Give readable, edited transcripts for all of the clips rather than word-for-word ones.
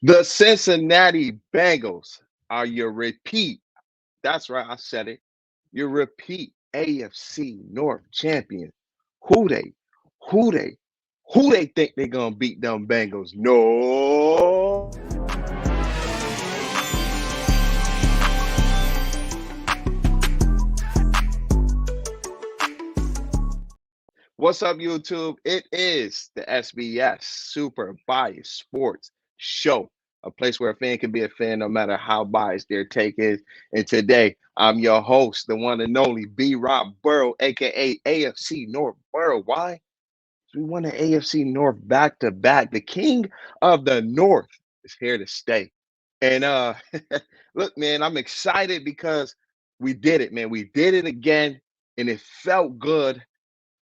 The Cincinnati Bengals are your repeat. That's right, I said it. Your repeat AFC North champion. Who they? Who they? Who they think they gonna beat them Bengals? No. What's up, YouTube? It is the SBS Super Biased Sports Show, a place where a fan can be a fan no matter how biased their take is. And today, I'm your host, the one and only B. Rob Burrow, aka AFC North Burrow. Why? We won the AFC North back to back. The king of the North is here to stay. And look, man, I'm excited because we did it, man. We did it again, and it felt good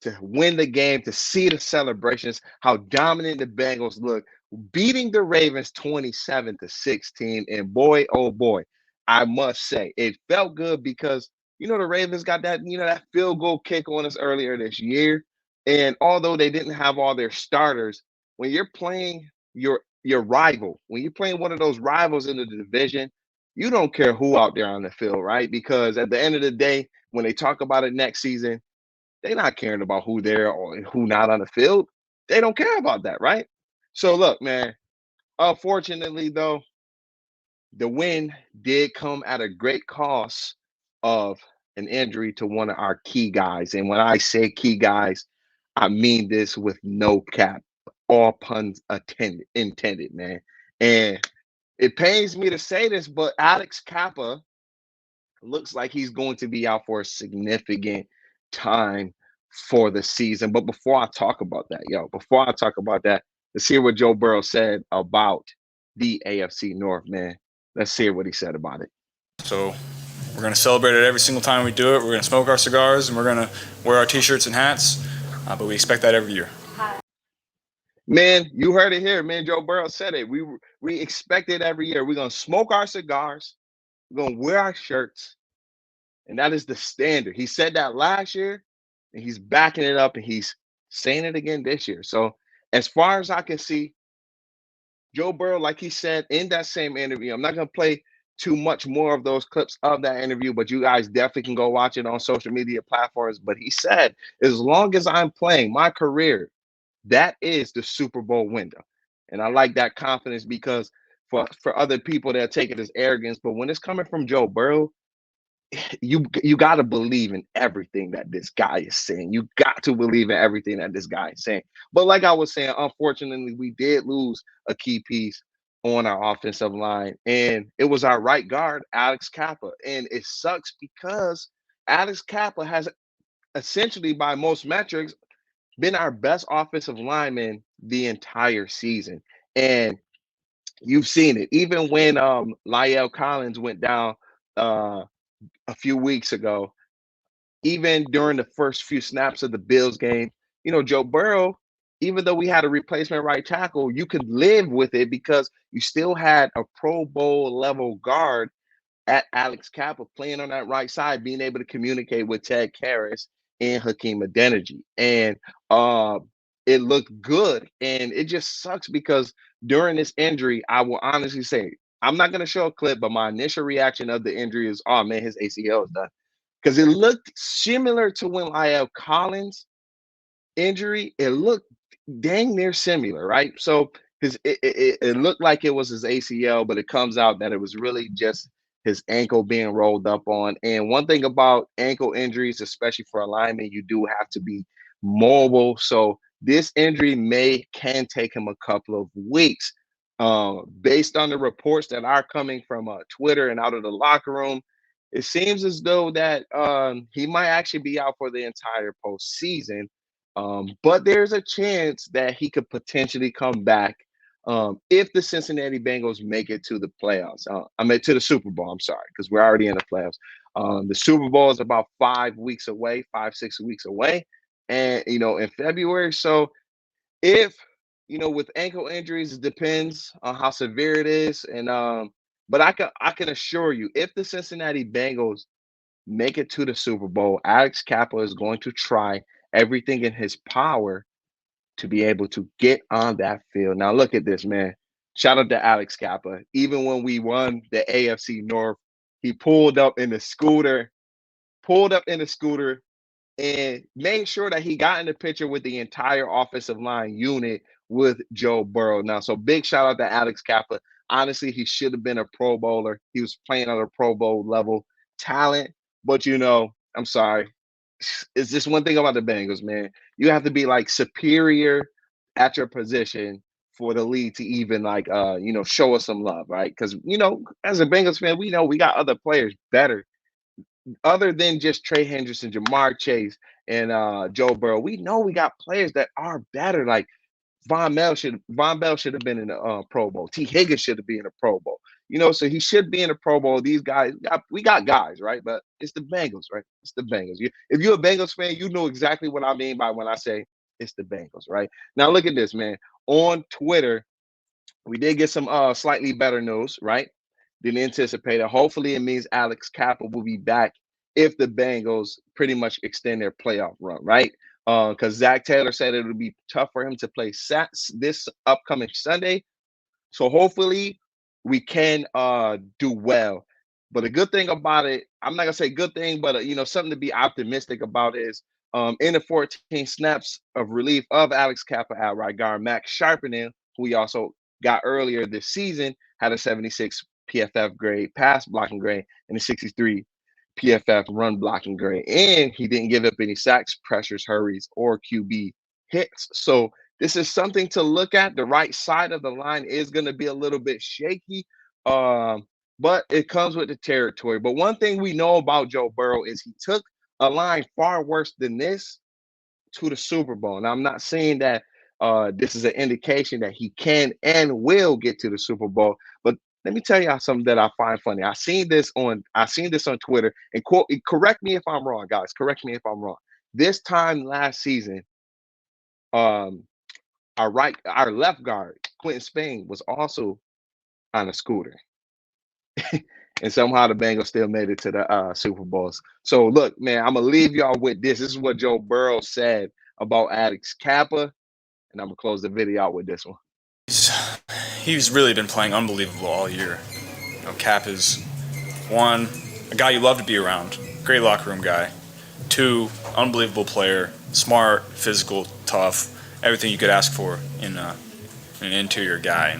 to win the game, to see the celebrations, how dominant the Bengals look, beating the Ravens 27-16. And boy, oh boy, I must say, it felt good because the Ravens got that field goal kick on us earlier this year. And although they didn't have all their starters, when you're playing your rival, when you're playing one of those rivals in the division, you don't care who out there on the field, right? Because at the end of the day, when they talk about it next season, they're not caring about who there or who not on the field. They don't care about that, right? So look, man, unfortunately though, the win did come at a great cost of an injury to one of our key guys. And when I say key guys, I mean this with no cap, all puns intended, man. And it pains me to say this, but Alex Cappa looks like he's going to be out for a significant time for the season. But before I talk about that, before I talk about that, let's hear what Joe Burrow said about the AFC North, man. Let's hear what he said about it. So we're going to celebrate it every single time we do it. We're going to smoke our cigars and we're going to wear our T-shirts and hats. But we expect that every year. Man, you heard it here, man. Joe Burrow said it. We expect it every year. We're gonna smoke our cigars. We're gonna wear our shirts, and that is the standard. He said that last year, and he's backing it up, and he's saying it again this year. So, as far as I can see, Joe Burrow, like he said in that same interview, I'm not going to play too much more of those clips of that interview, but you guys definitely can go watch it on social media platforms. But he said, as long as I'm playing my career, that is the Super Bowl window. And I like that confidence because for other people, they'll take it as arrogance. But when it's coming from Joe Burrow, you got to believe in everything that this guy is saying. You got to believe in everything that this guy is saying. But like I was saying, unfortunately, we did lose a key piece on our offensive line, and it was our right guard, Alex Cappa. And it sucks because Alex Cappa has essentially, by most metrics, been our best offensive lineman the entire season. And you've seen it. Even when Lyle Collins went down uh, a few weeks ago, even during the first few snaps of the Bills game, Joe Burrow, even though we had a replacement right tackle, you could live with it because you still had a Pro Bowl level guard at Alex Cappa playing on that right side, being able to communicate with Ted Karras and Hakeem Adeniji. And it looked good. And it just sucks because during this injury, I will honestly say, I'm not going to show a clip, but my initial reaction of the injury is, oh man, his ACL is done because it looked similar to when Lyle Collins injury. It looked dang near similar, right? So it looked like it was his ACL, but it comes out that it was really just his ankle being rolled up on. And one thing about ankle injuries, especially for a lineman, you do have to be mobile. So this injury can take him a couple of weeks. Based on the reports that are coming from Twitter and out of the locker room, it seems as though that he might actually be out for the entire postseason. But there's a chance that he could potentially come back if the Cincinnati Bengals make it to the playoffs. I mean, to the Super Bowl. I'm sorry, because we're already in the playoffs. The Super Bowl is about 5 weeks away, 6 weeks away, and in February. So if with ankle injuries, it depends on how severe it is, and but I can assure you, if the Cincinnati Bengals make it to the Super Bowl, Alex Cappa is going to try everything in his power to be able to get on that field. Now, look at this, man. Shout out to Alex Cappa. Even when we won the AFC North, he pulled up in the scooter, and made sure that he got in the picture with the entire offensive line unit with Joe Burrow. Now, so big shout out to Alex Cappa. Honestly, he should have been a Pro Bowler. He was playing at a Pro Bowl level talent, but I'm sorry. It's just one thing about the Bengals, man. You have to be like superior at your position for the league to even like show us some love, right? Because as a Bengals fan, we know we got other players better other than just Trey Henderson, Jamar Chase, and Joe Burrow. We know we got players that are better. Like Von Bell should have been in the Pro Bowl. T. Higgins should have been in a Pro Bowl. So he should be in a Pro Bowl. These guys, we got guys, right? But it's the Bengals, right? It's the Bengals. If you're a Bengals fan, you know exactly what I mean by when I say it's the Bengals, right? Now look at this, man. On Twitter, we did get some slightly better news, right? Than anticipated. Hopefully, it means Alex Cappa will be back if the Bengals pretty much extend their playoff run, right? Because Zach Taylor said it would be tough for him to play this upcoming Sunday. So hopefully we can do well. But the good thing about it, I'm not gonna say good thing, but something to be optimistic about is in the 14 snaps of relief of Alex Cappa at right guard, Max Sharpening, who we also got earlier this season, had a 76 PFF grade, pass blocking grade, and a 63 PFF run blocking grade. And he didn't give up any sacks, pressures, hurries, or QB hits. So this is something to look at. The right side of the line is going to be a little bit shaky, but it comes with the territory. But one thing we know about Joe Burrow is he took a line far worse than this to the Super Bowl. Now, I'm not saying that this is an indication that he can and will get to the Super Bowl, but let me tell y'all something that I find funny. I seen this on Twitter, and correct me if I'm wrong, guys. Correct me if I'm wrong. This time last season, um, our left guard, Quentin Spain, was also on a scooter. And somehow the Bengals still made it to the Super Bowls. So look, man, I'm gonna leave y'all with this. This is what Joe Burrow said about Alex Cappa, and I'm gonna close the video out with this one. He's really been playing unbelievable all year. Cap is one, a guy you love to be around, great locker room guy. Two, unbelievable player, smart, physical, tough, everything you could ask for in an interior guy.